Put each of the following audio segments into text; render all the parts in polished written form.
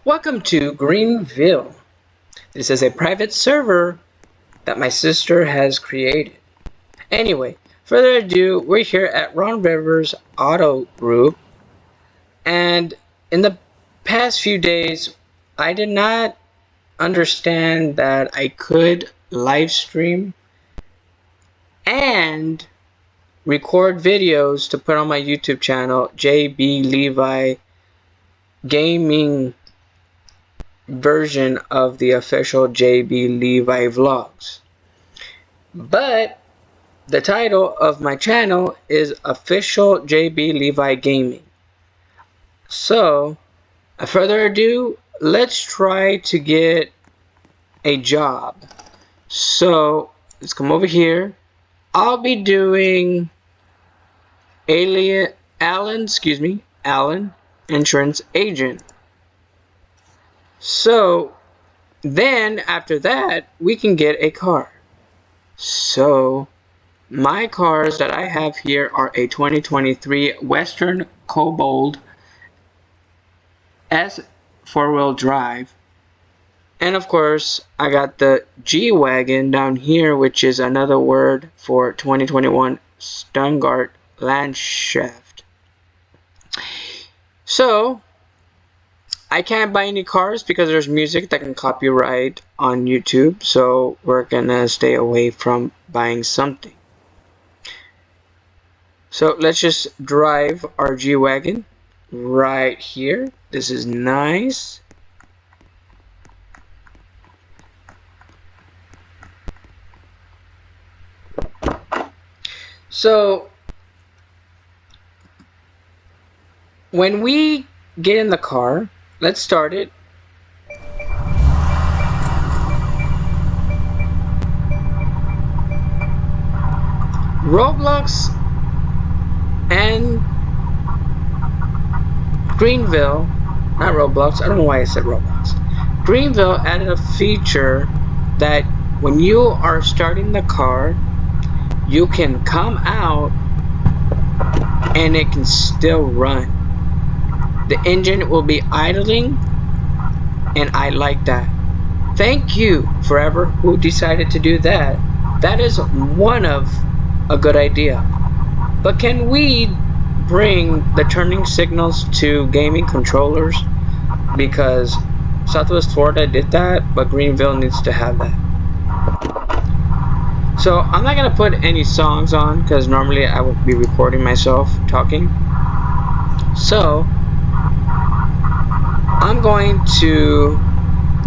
Welcome to Greenville. This is a private server that my sister has created. Anyway, further ado, we're here at Ron Rivers Auto Group, and in the past few days, I did not understand that I could live stream and record videos to put on my YouTube channel, JB Levi Gaming version of the official JB Levi vlogs. But the title of my channel is official JB Levi Gaming. So, without further ado, let's try to get a job. So, let's come over here. I'll be doing Alan insurance agent. So then after that we can get a car. So my cars that I have here are a 2023 Western Cobalt S 4-wheel drive, and of course I got the G-Wagon down here, which is another word for 2021 Stungart Landschaft. So I can't buy any cars because there's music that can copyright on YouTube, so we're gonna stay away from buying something. So let's just drive our G-Wagon right here. This is nice. So when we get in the car, let's start it. Roblox and Greenville, not Roblox, I don't know why I said Roblox. Greenville added a feature that when you are starting the car, you can come out and it can still run. The engine will be idling, and I like that. Thank you, forever, who decided to do that. That is one of a good idea. But can we bring the turning signals to gaming controllers? Because Southwest Florida did that, but Greenville needs to have that. So I'm not gonna put any songs on because normally I would be recording myself talking. So I'm going to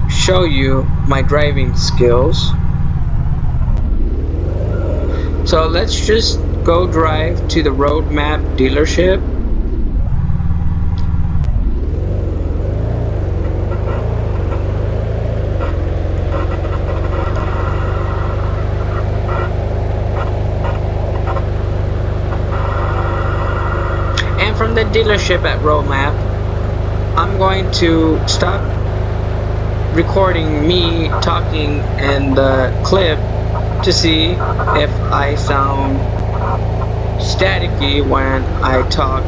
show you my driving skills. So let's just go drive to the Roadmap dealership. And from the dealership at Roadmap, I'm going to stop recording me talking in the clip to see if I sound staticky when I talk,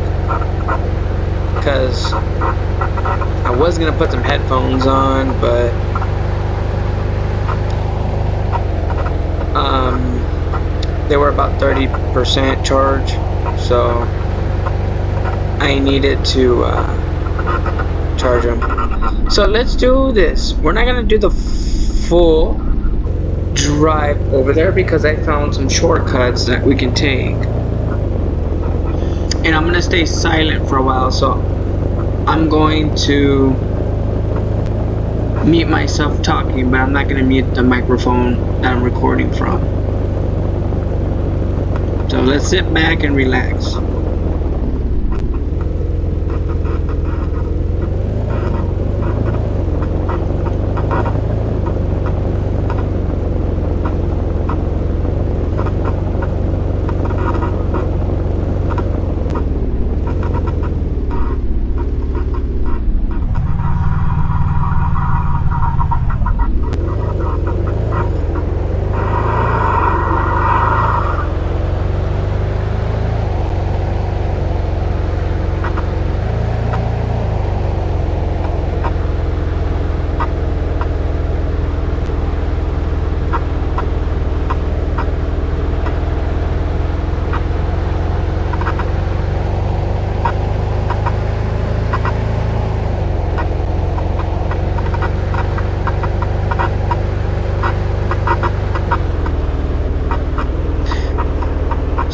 because I was gonna put some headphones on, but they were about 30% charge, so I needed to charge them. So let's do this. We're not gonna do the full drive over there because I found some shortcuts that we can take, and I'm gonna stay silent for a while, so I'm going to mute myself talking, but I'm not gonna mute the microphone that I'm recording from. So let's sit back and relax.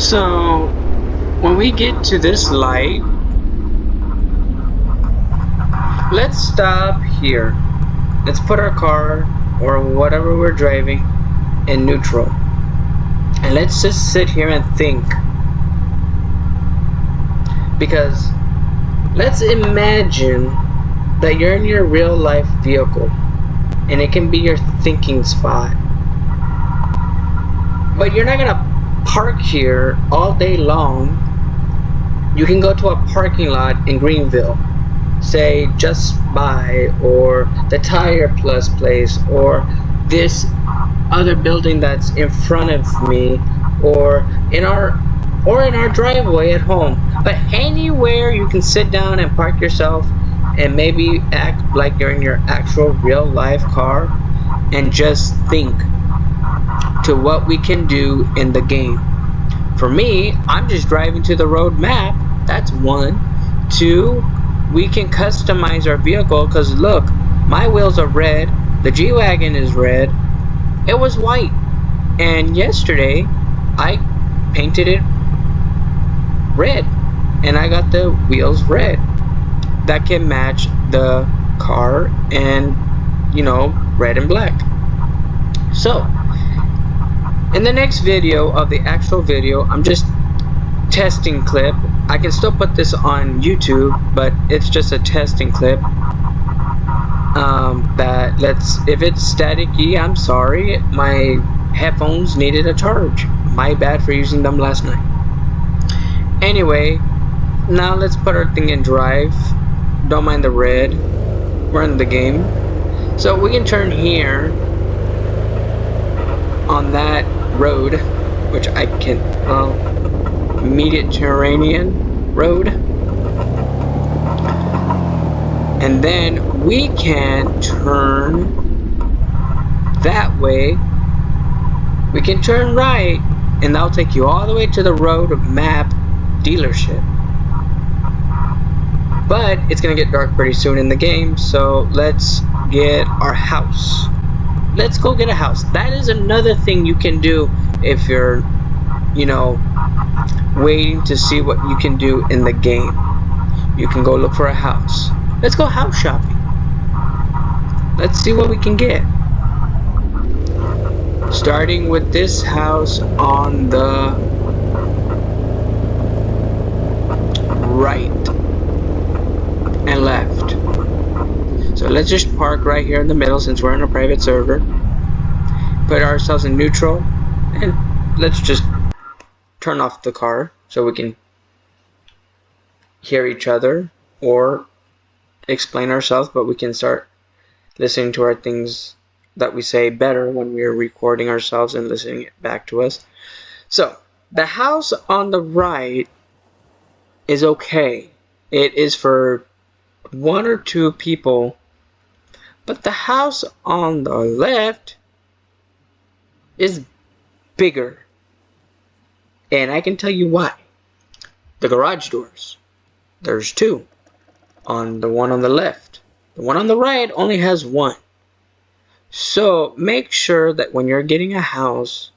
So when we get to this light, let's stop here. Let's put our car or whatever we're driving in neutral. And let's just sit here and think. Because let's imagine that you're in your real life vehicle and it can be your thinking spot. But you're not gonna park here all day long. You can go to a parking lot in Greenville, say Just Buy or the Tire Plus place or this other building that's in front of me or in our driveway at home. But anywhere you can sit down and park yourself and maybe act like you're in your actual real life car and just think to what we can do in the game. For me, I'm just driving to the road map. That's one. Two, we can customize our vehicle because look, my wheels are red, the G-Wagon is red, it was white, and yesterday I painted it red and I got the wheels red that can match the car and red and black. So in the next video of the actual video, I'm just testing clip. I can still put this on YouTube, but it's just a testing clip. If it's staticky, I'm sorry. My headphones needed a charge. My bad for using them last night. Anyway, now let's put our thing in drive. Don't mind the red. We're in the game. So we can turn here on that road, which I can, Mediterranean road, and then we can turn that way. We can turn right and that'll take you all the way to the road map dealership, but it's gonna get dark pretty soon in the game, so let's get our house. Let's go get a house. That is another thing you can do if you're waiting to see what you can do in the game. You can go look for a house. Let's go house shopping. Let's see what we can get. Starting with this house on the right and left. So let's just park right here in the middle since we're in a private server. Put ourselves in neutral and let's just turn off the car so we can hear each other or explain ourselves, but we can start listening to our things that we say better when we're recording ourselves and listening it back to us. So the house on the right is okay. It is for 1 or 2 people, but the house on the left is bigger. And I can tell you why. The garage doors. There's 2 on the one on the left. The one on the right only has 1. So make sure that when you're getting a house,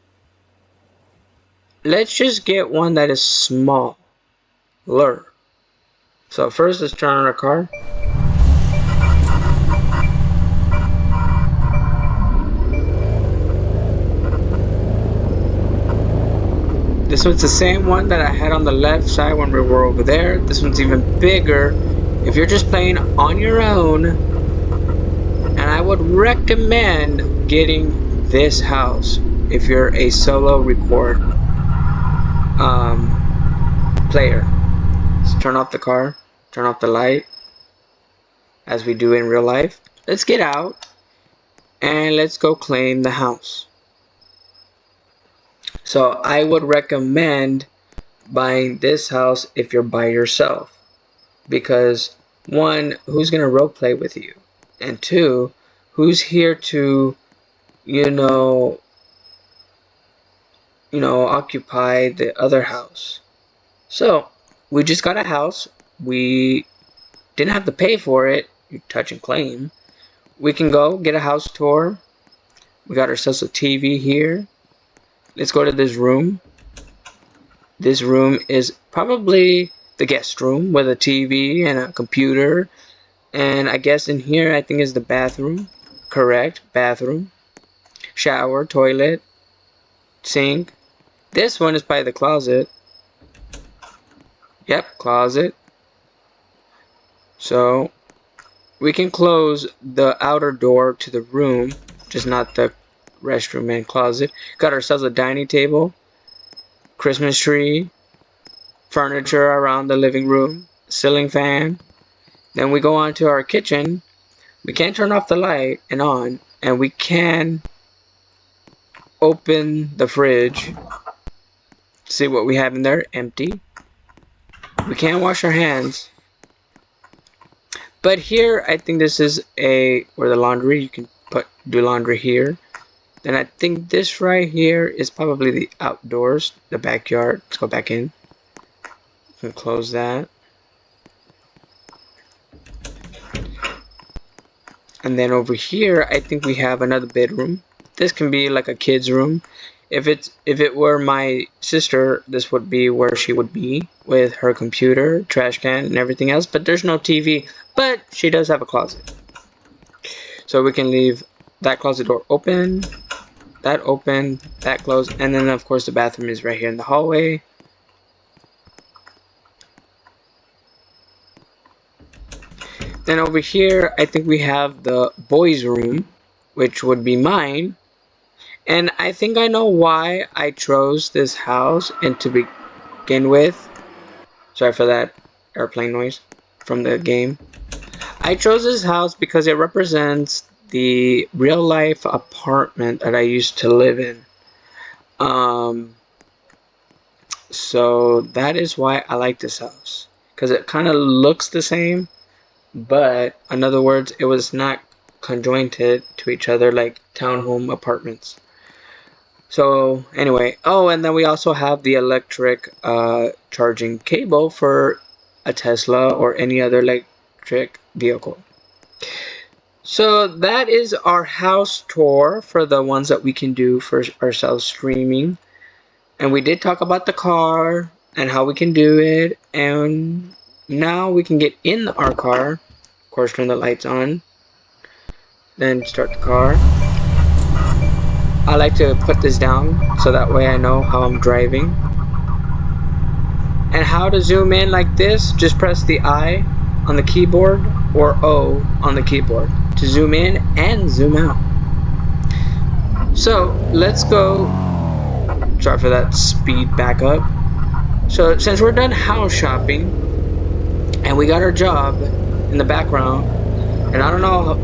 let's just get one that is smaller. So first let's turn on our car. This one's the same one that I had on the left side when we were over there. This one's even bigger. If you're just playing on your own, and I would recommend getting this house if you're a solo record player. So turn off the car, turn off the light, as we do in real life. Let's get out and let's go claim the house. So I would recommend buying this house if you're by yourself, because 1, who's gonna role play with you, and 2, who's here to occupy the other house. So we just got a house. We didn't have to pay for it. You touch and claim. We can go get a house tour. We got ourselves a TV here. Let's go to this room. This room is probably the guest room with a TV and a computer. And I guess in here, I think is the bathroom. Correct, bathroom. Shower, toilet, sink. This one is by the closet. Yep, closet. So we can close the outer door to the room, just not the restroom and closet. Got ourselves a dining table, Christmas tree, furniture around the living room, ceiling fan. Then we go on to our kitchen. We can turn off the light and on, and we can open the fridge. See what we have in there, empty. We can wash our hands. But here, I think this is where the laundry, you can do laundry here. Then I think this right here is probably the outdoors, the backyard. Let's go back in. We can close that. And then over here, I think we have another bedroom. This can be like a kid's room. If it were my sister, this would be where she would be with her computer, trash can, and everything else. But there's no TV. But she does have a closet. So we can leave that closet door open, that closed, and then of course the bathroom is right here in the hallway. Then over here, I think we have the boys' room, which would be mine. And I think I know why I chose this house and to begin with. Sorry for that airplane noise from the game. I chose this house because it represents the real life apartment that I used to live in. So that is why I like this house. Because it kind of looks the same. But in other words, it was not conjointed to each other like townhome apartments. So anyway, oh, and then we also have the electric charging cable for a Tesla or any other electric vehicle. So that is our house tour for the ones that we can do for ourselves streaming. And we did talk about the car and how we can do it. And now we can get in our car. Of course, turn the lights on. Then start the car. I like to put this down so that way I know how I'm driving. And how to zoom in like this, just press the I on the keyboard or O on the keyboard to zoom in and zoom out. So let's go. Sorry for that speed back up. So since we're done house shopping and we got our job in the background, and I don't know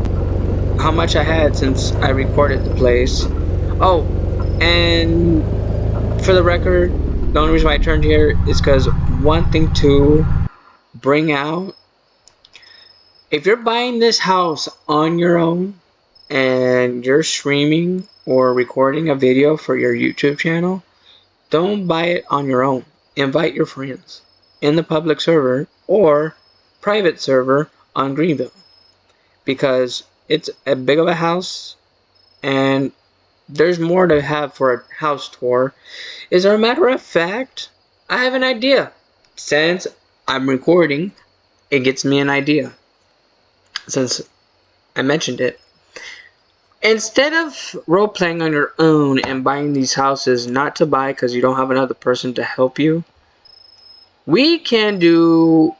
how much I had since I recorded the place. Oh, and for the record, the only reason why I turned here is because one thing to bring out, if you're buying this house on your own and you're streaming or recording a video for your YouTube channel, don't buy it on your own. Invite your friends in the public server or private server on Greenville, because it's a big of a house and there's more to have for a house tour. As a matter of fact, I have an idea. Since I'm recording, it gets me an idea. Since I mentioned it. Instead of role-playing on your own and buying these houses not to buy because you don't have another person to help you, we can do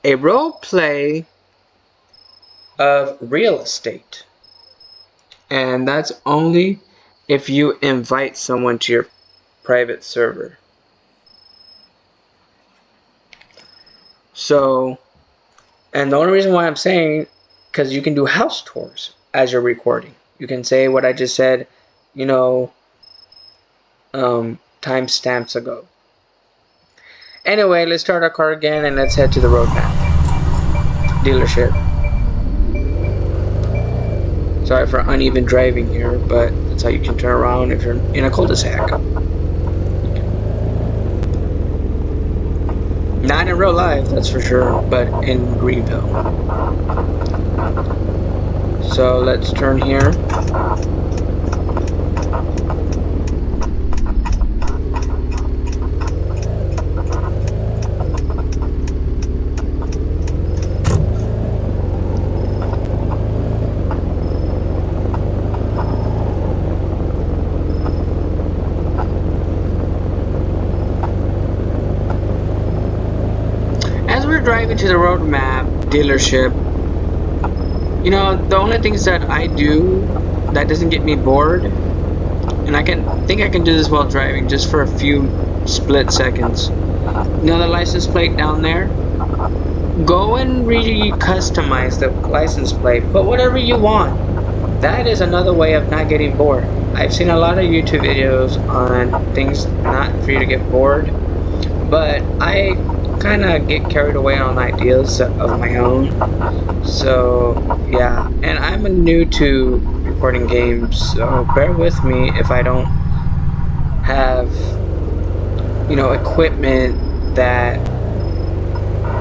a role-play of real estate. And that's only if you invite someone to your private server. So, and the only reason why I'm saying, because you can do house tours as you're recording. You can say what I just said, you know, timestamps ago. Anyway, let's start our car again and let's head to the roadmap. Dealership. Sorry for uneven driving here, but that's how you can turn around if you're in a cul-de-sac. Not in real life, that's for sure, but in Greenville. So let's turn here. driving to the roadmap dealership, you know, the only things that I do that doesn't get me bored, and I think I can do this while driving just for a few split seconds. You know the license plate down there? Go and customize the license plate. Put whatever you want. That is another way of not getting bored. I've seen a lot of YouTube videos on things not for you to get bored, but I kind of get carried away on ideas of my own. So, yeah, and I'm new to recording games, so bear with me if I don't have, you know, equipment that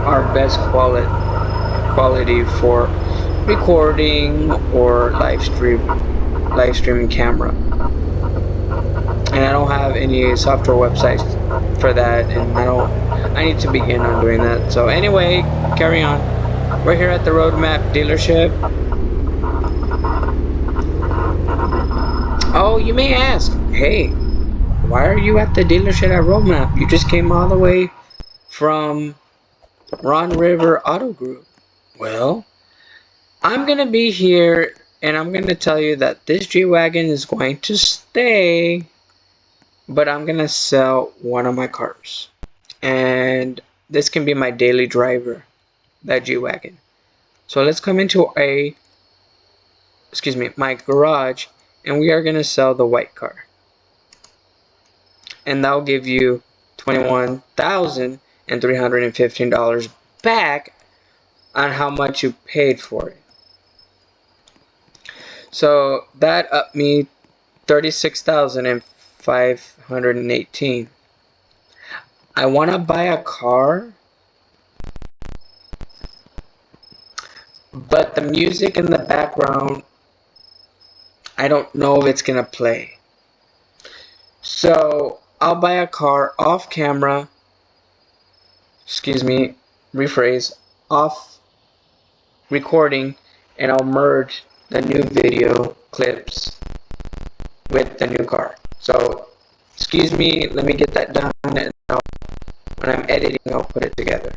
are best quality for recording or live streaming camera. And I don't have any software websites for that, and I need to begin on doing that. So anyway, carry on. We're here at the Roadmap dealership. Oh, you may ask, hey, why are you at the dealership at Roadmap? You just came all the way from Ron River Auto Group. Well, I'm gonna be here and I'm gonna tell you that this G-Wagon is going to stay, but I'm gonna sell one of my cars. And this can be my daily driver, that G-Wagon. So let's come into my garage, and we are gonna sell the white car. And that'll give you $21,315 back on how much you paid for it. So that upped me 36,518. I want to buy a car, but the music in the background, I don't know if it's gonna play. So I'll buy a car off camera, rephrase, off recording, and I'll merge the new video clips with the new car. So let me get that done, and when I'm editing, I'll put it together.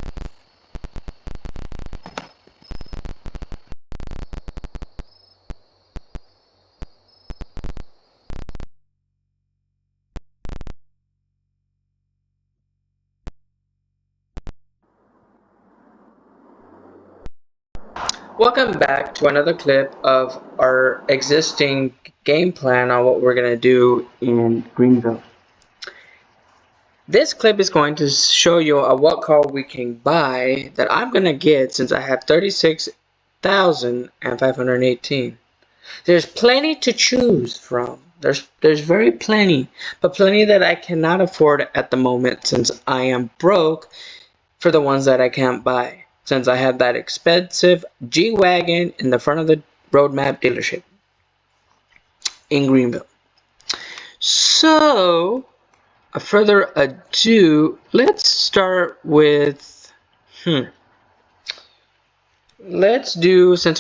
Welcome back to another clip of our existing game plan on what we're going to do in Greenville. This clip is going to show you what car we can buy that I'm going to get since I have 36,518. There's plenty to choose from. There's very plenty, but plenty that I cannot afford at the moment since I am broke for the ones that I can't buy. Since I have that expensive G-Wagon in the front of the Roadmap dealership in Greenville. So, further ado, let's start with, since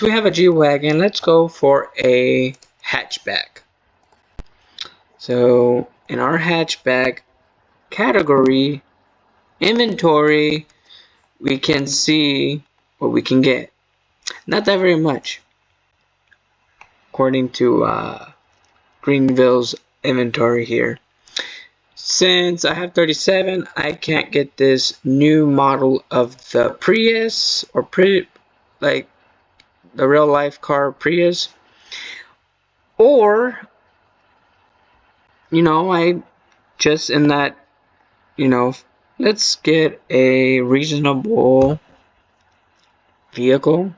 we have a G-Wagon, let's go for a hatchback. So, in our hatchback category, inventory, we can see what we can get. Not that very much, according to Greenville's inventory here. Since I have 37, I can't get this new model of the Prius or like the real life car Prius, or I just in that let's get a reasonable vehicle.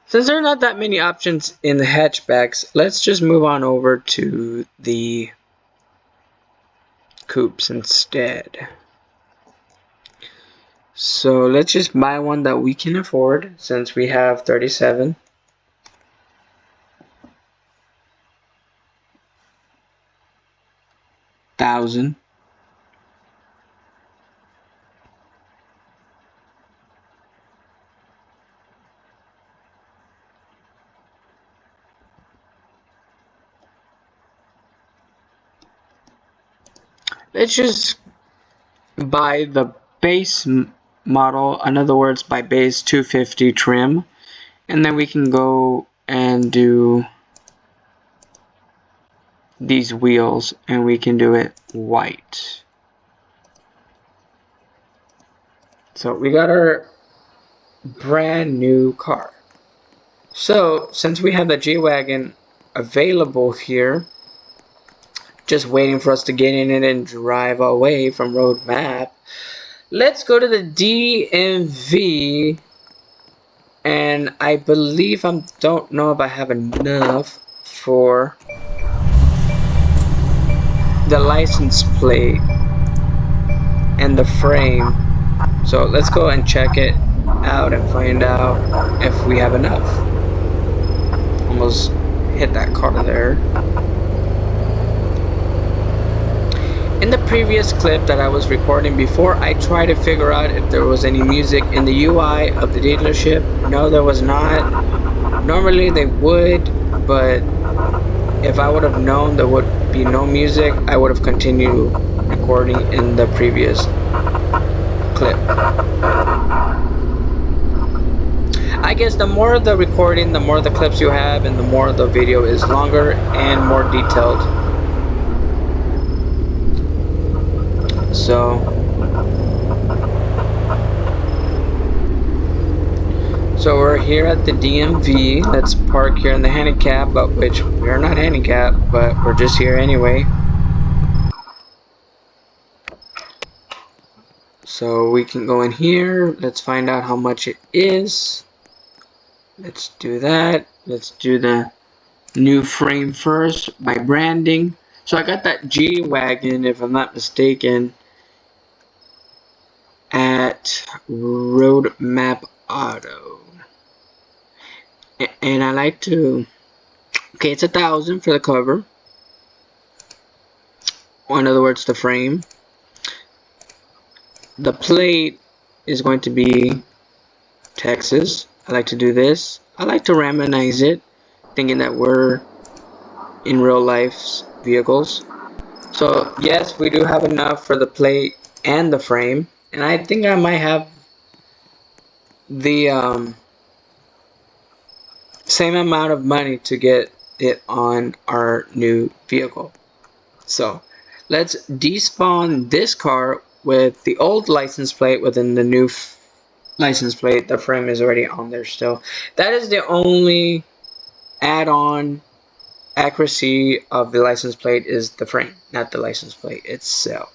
Since there are not that many options in the hatchbacks, let's just move on over to the coupes instead. So let's just buy one that we can afford since we have 37,000. let's just buy the base model, in other words, by base 250 trim, and then we can go and do these wheels, and we can do it white. So we got our brand new car. So since we have the G-Wagon available here, just waiting for us to get in it and drive away from road map, let's go to the DMV, and I believe don't know if I have enough for the license plate and the frame. So let's go and check it out and find out if we have enough. Almost hit that car there. In the previous clip that I was recording before, I tried to figure out if there was any music in the UI of the dealership. No, there was not. Normally they would, but if I would have known there would be no music, I would have continued recording in the previous clip. I guess the more the recording, the more the clips you have, and the more the video is longer and more detailed. So we're here at the DMV. Let's park here in the handicap, but which we're not handicapped, but we're just here anyway. So we can go in here. Let's find out how much it is. Let's do that. Let's do the new frame first by branding. So I got that G-Wagon, if I'm not mistaken, at Road Map Auto. And I like to, okay, it's $1,000 for the cover. Or in other words, the frame. The plate is going to be Texas. I like to do this. I like to ramanize it, thinking that we're in real life's vehicles. So yes, we do have enough for the plate and the frame, and I think I might have the same amount of money to get it on our new vehicle. So let's despawn this car with the old license plate within the new license plate. The frame is already on there still. That is the only add-on accuracy of the license plate, is the frame, not the license plate itself.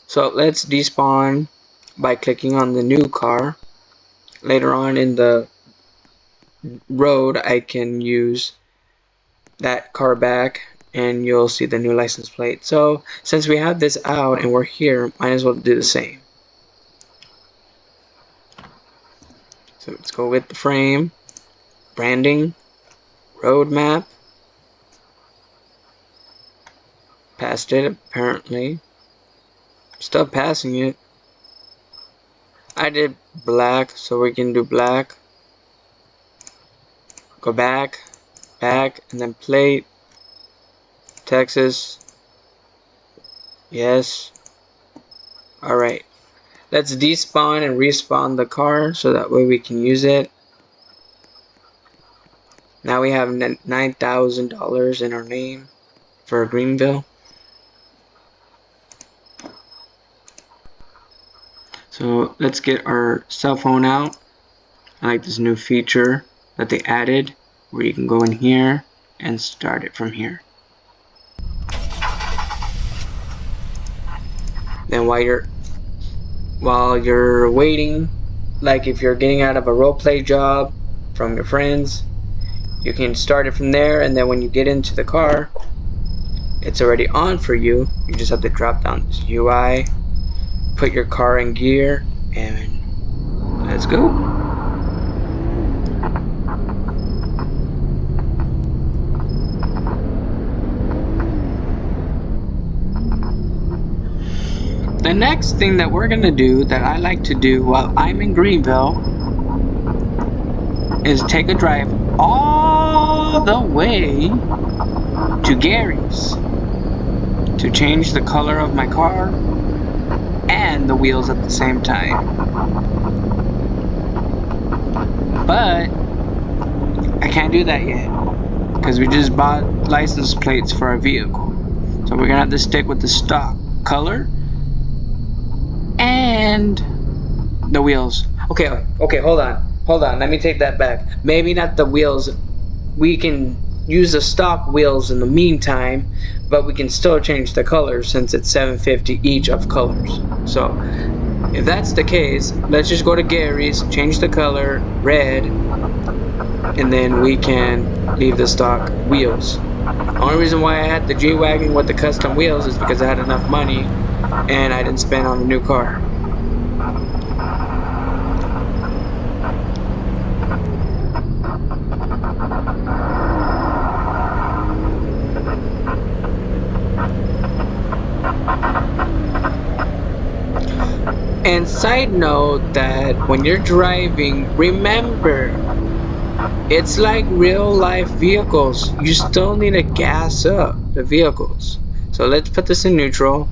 So let's despawn by clicking on the new car. Later on in the road, I can use that car back and you'll see the new license plate. So since we have this out and we're here, might as well do the same. So let's go with the frame, branding, road map. Passed it apparently. Still passing it. I did black, so we can do black. Go back, back, and then plate. Texas. Yes. Alright. Let's despawn and respawn the car so that way we can use it. Now we have $9,000 in our name for Greenville. So let's get our cell phone out. I like this new feature that they added where you can go in here and start it from here. Then while you're waiting, like if you're getting out of a role play job from your friends, you can start it from there, and then when you get into the car, it's already on for you. You just have to drop down this UI, put your car in gear, and let's go. The next thing that we're gonna do, that I like to do while I'm in Greenville, is take a drive all the way to Gary's. to change the color of my car and the wheels at the same time. But I can't do that yet because we just bought license plates for our vehicle. So we're gonna have to stick with the stock color and the wheels. Okay, hold on. Let me take that back. Maybe not the wheels. We can use the stock wheels in the meantime, but we can still change the colors since it's $750 each of colors. So if that's the case, let's just go to Gary's, change the color red, and then we can leave the stock wheels. The only reason why I had the G-Wagon with the custom wheels is because I had enough money and I didn't spend on a new car. And side note that when you're driving, remember, it's like real life vehicles. You still need to gas up the vehicles. So let's put this in neutral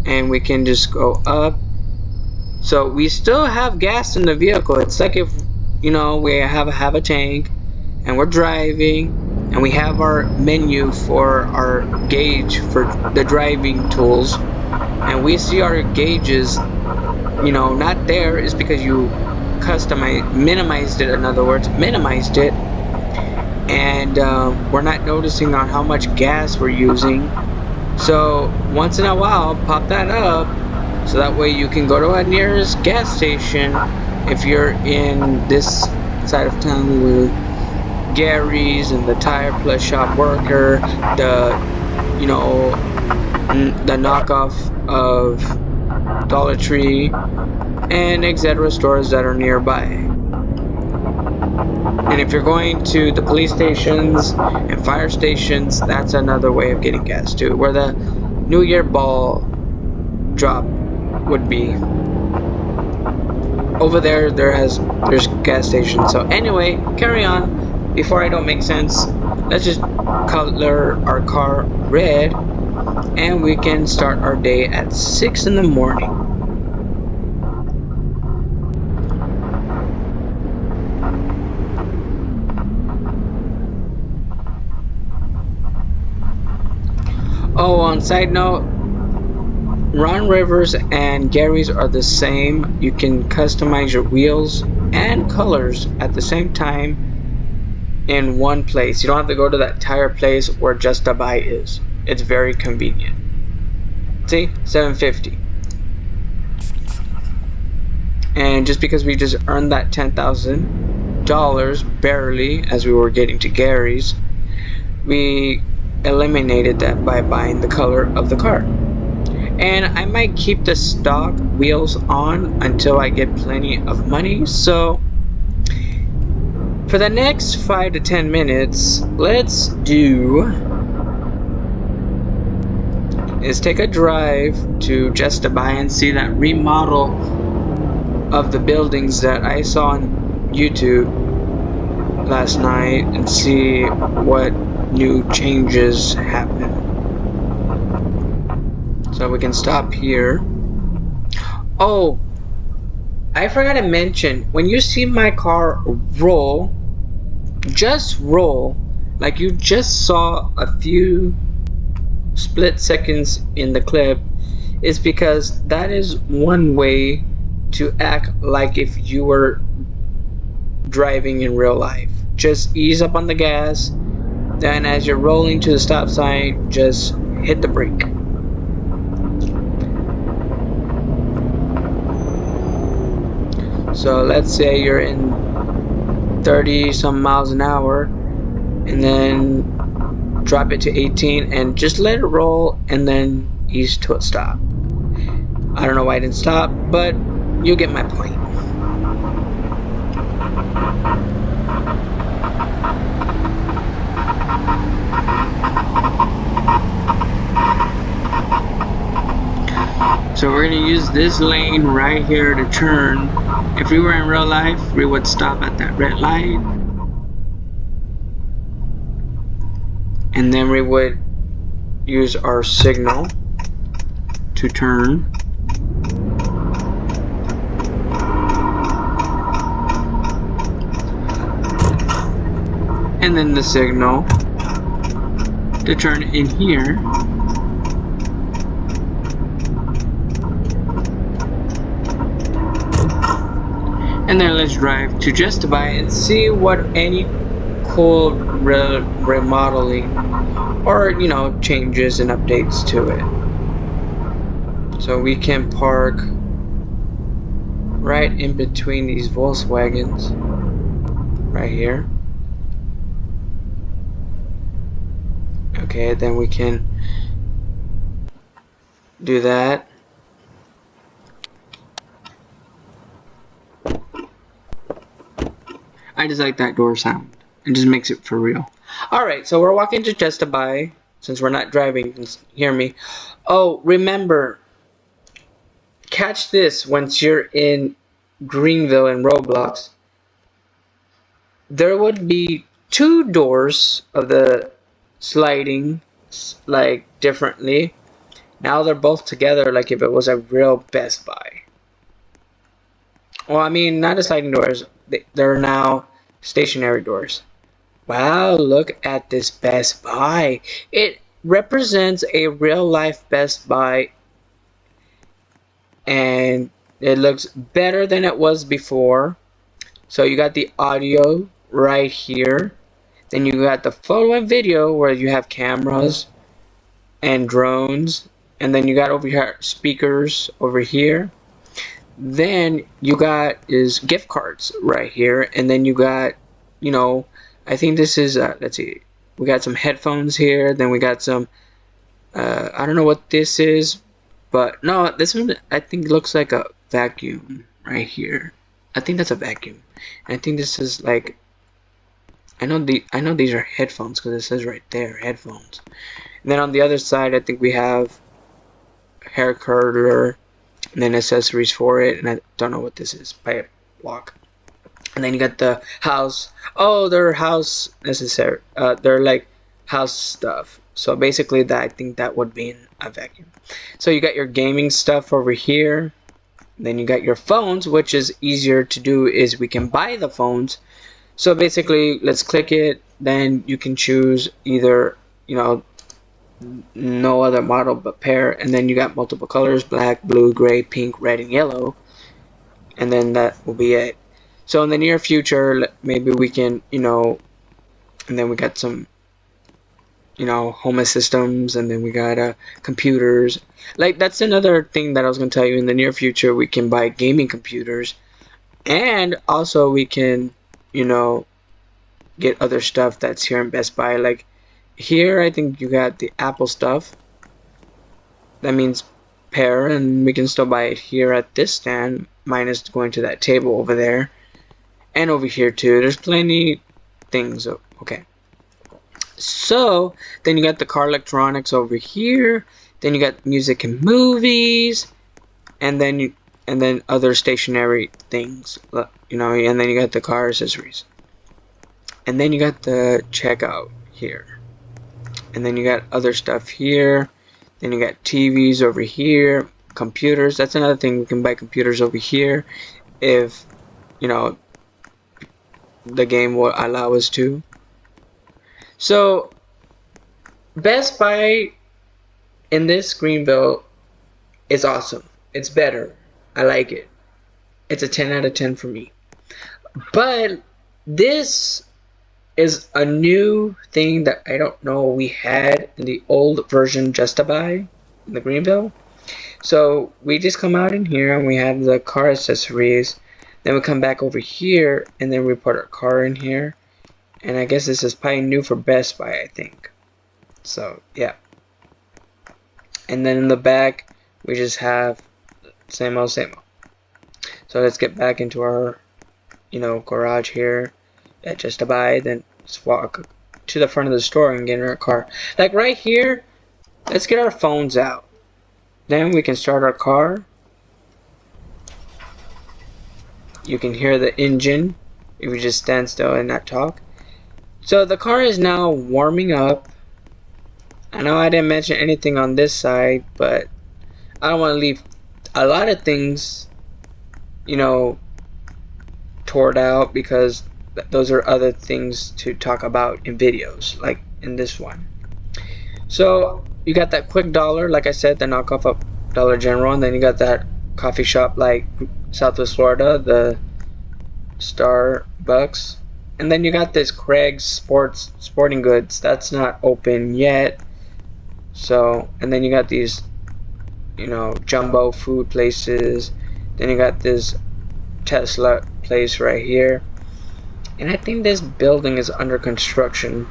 and we can just go up. So we still have gas in the vehicle. It's like if, you know, we have a tank and we're driving and we have our menu for our gauge for the driving tools, and we see our gauges, you know, not there is because you minimized it, in other words, minimized it, and we're not noticing on how much gas we're using. So once in a while, pop that up so that way you can go to a nearest gas station if you're in this side of town with Gary's and the Tire Plus Shop Worker, the, you know, the knockoff of Dollar Tree, and etc. stores that are nearby. And if you're going to the police stations and fire stations, that's another way of getting gas too, where the New Year ball drop would be. Over there, there's gas stations. So anyway, carry on. Before I don't make sense, let's just color our car red, and we can start our day at 6 in the morning. Oh, on side note, Ron Rivers and Gary's are the same. You can customize your wheels and colors at the same time in one place. You don't have to go to that tire place where Just a Buy is. It's very convenient. See, $750. And just because we just earned that $10,000 barely as we were getting to Gary's, we eliminated that by buying the color of the car. And I might keep the stock wheels on until I get plenty of money. So for the next 5 to 10 minutes, let's take a drive to Just a Buy and see that remodel of the buildings that I saw on YouTube last night and see what new changes happen. So we can stop here. Oh, I forgot to mention, when you see my car roll, just roll like you just saw a few split seconds in the clip, is because that is one way to act like if you were driving in real life. Just ease up on the gas, then as you're rolling to the stop sign, just hit the brake. So let's say you're in 30 some miles an hour, and then drop it to 18 and just let it roll, and then ease to a stop. I don't know why I didn't stop, but you get my point. So we're going to use this lane right here to turn. If we were in real life, we would stop at that red light, and then we would use our signal to turn. And then the signal to turn in here. And then let's drive to Just Buy and see what any cool remodeling or, you know, changes and updates to it. So we can park right in between these Volkswagens right here. Okay, then we can do that. I just like that door sound. It just makes it for real. Alright, so we're walking to Just to Buy. Since we're not driving, you can hear me. Oh, remember, catch this once you're in Greenville and Roblox. There would be 2 doors of the sliding like differently. Now they're both together like if it was a real Best Buy. Well, I mean, not the sliding doors. They're now stationary doors. Wow, look at this Best Buy. It represents a real life Best Buy. And it looks better than it was before. So you got the audio right here. Then you got the photo and video where you have cameras and drones. And then you got over here speakers over here. Then you got is gift cards right here, and then you got, you know, I think this is let's see, we got some headphones here. Then we got some I don't know what this is, but no, this one I think looks like a vacuum right here. I think that's a vacuum. And I think this is like, I know these are headphones because it says right there headphones. And then on the other side, I think we have hair curler. And then accessories for it, and I don't know what this is. Buy it, walk. And then you got the house. Oh, they're house necessary. They're like house stuff. So basically, that I think that would be in a vacuum. So you got your gaming stuff over here. Then you got your phones, which is easier to do. Is we can buy the phones. So basically, let's click it. Then you can choose either, you know, no other model but pair, and then you got multiple colors: black, blue, gray, pink, red, and yellow. And then that will be it. So in the near future, maybe we can, you know, and then we got some, you know, home systems, and then we got computers. Like, that's another thing that I was going to tell you. In the near future, we can buy gaming computers, and also we can, you know, get other stuff that's here in Best Buy. Like here, I think you got the Apple stuff. That means pair, and we can still buy it here at this stand, minus going to that table over there. And over here too. There's plenty things. Okay. So, then you got the car electronics over here. Then you got music and movies. And then other stationary things. You know, and then you got the car accessories. And then you got the checkout here. And then you got other stuff here. Then you got TVs over here. Computers. That's another thing. We can buy computers over here if, you know, the game will allow us to. So, Best Buy in this Greenville is awesome. It's better. I like it. It's a 10 out of 10 for me. But this is a new thing that I don't know we had in the old version Just to Buy in the Greenville. So we just come out in here and we have the car accessories. Then we come back over here and then we put our car in here. And I guess this is probably new for Best Buy, I think. So yeah. And then in the back we just have same old, same old. So let's get back into our, you know, garage here at Just to Buy. Then let's walk to the front of the store and get in our car. Like right here, let's get our phones out. Then we can start our car. You can hear the engine if we just stand still and not talk. So the car is now warming up. I know I didn't mention anything on this side, but I don't want to leave a lot of things, you know, toured out, because those are other things to talk about in videos, like in this one. So you got that quick dollar, like I said, the knockoff of Dollar General, and then you got that coffee shop like Southwest Florida, the Starbucks, and then you got this Craig's Sporting Goods that's not open yet. So, and then you got these, you know, jumbo food places. Then you got this Tesla place right here, and I think this building is under construction.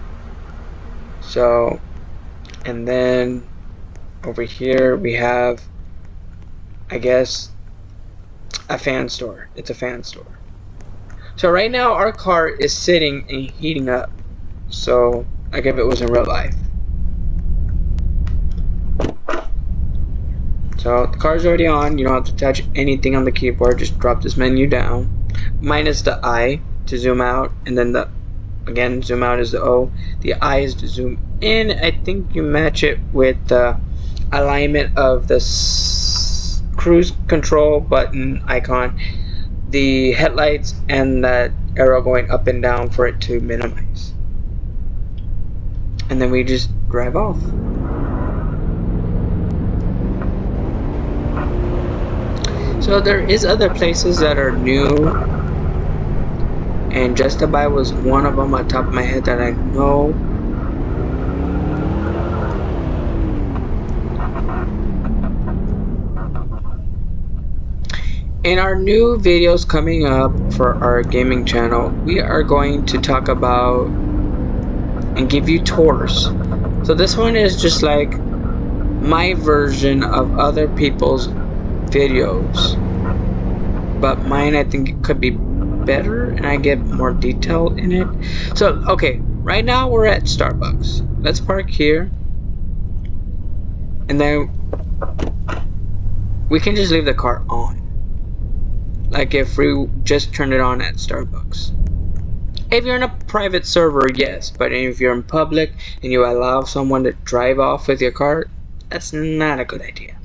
So, and then over here we have, I guess, a fan store. It's a fan store. So right now our car is sitting and heating up, so like if it was in real life. So the car's already on. You don't have to touch anything on the keyboard. Just drop this menu down, minus the I to zoom out, and then the, again, zoom out is the O. The I is to zoom in. I think you match it with the alignment of the cruise control button icon, the headlights, and that arrow going up and down for it to minimize. And then we just drive off. So there is other places that are new, and Just to Buy was one of them on top of my head that I know. In our new videos coming up for our gaming channel, we are going to talk about and give you tours. So this one is just like my version of other people's videos, but mine I think it could be better and I get more detail in it. So okay, right now we're at Starbucks. Let's park here, and then we can just leave the car on, like if we just turn it on at Starbucks. If you're in a private server, yes, but if you're in public and you allow someone to drive off with your car, that's not a good idea.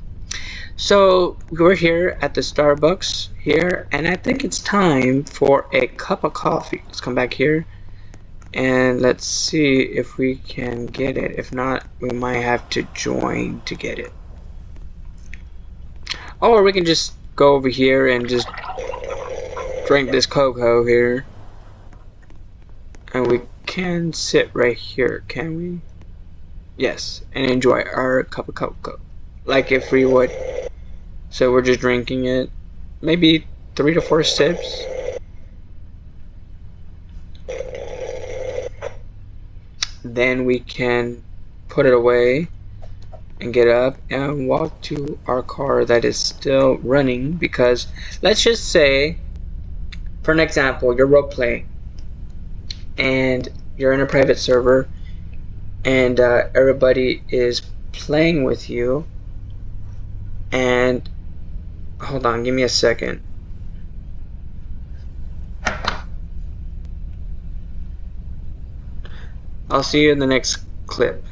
So we're here at the Starbucks here, and I think it's time for a cup of coffee. Let's come back here and let's see if we can get it. If not, we might have to join to get it. Or we can just go over here and just drink this cocoa here. And we can sit right here, can we? Yes, and enjoy our cup of cocoa, like if we would. So we're just drinking it, maybe 3 to 4 sips. Then we can put it away and get up and walk to our car that is still running, because let's just say, for an example, you're role playing and you're in a private server and everybody is playing with you, and hold on, give me a second. I'll see you in the next clip.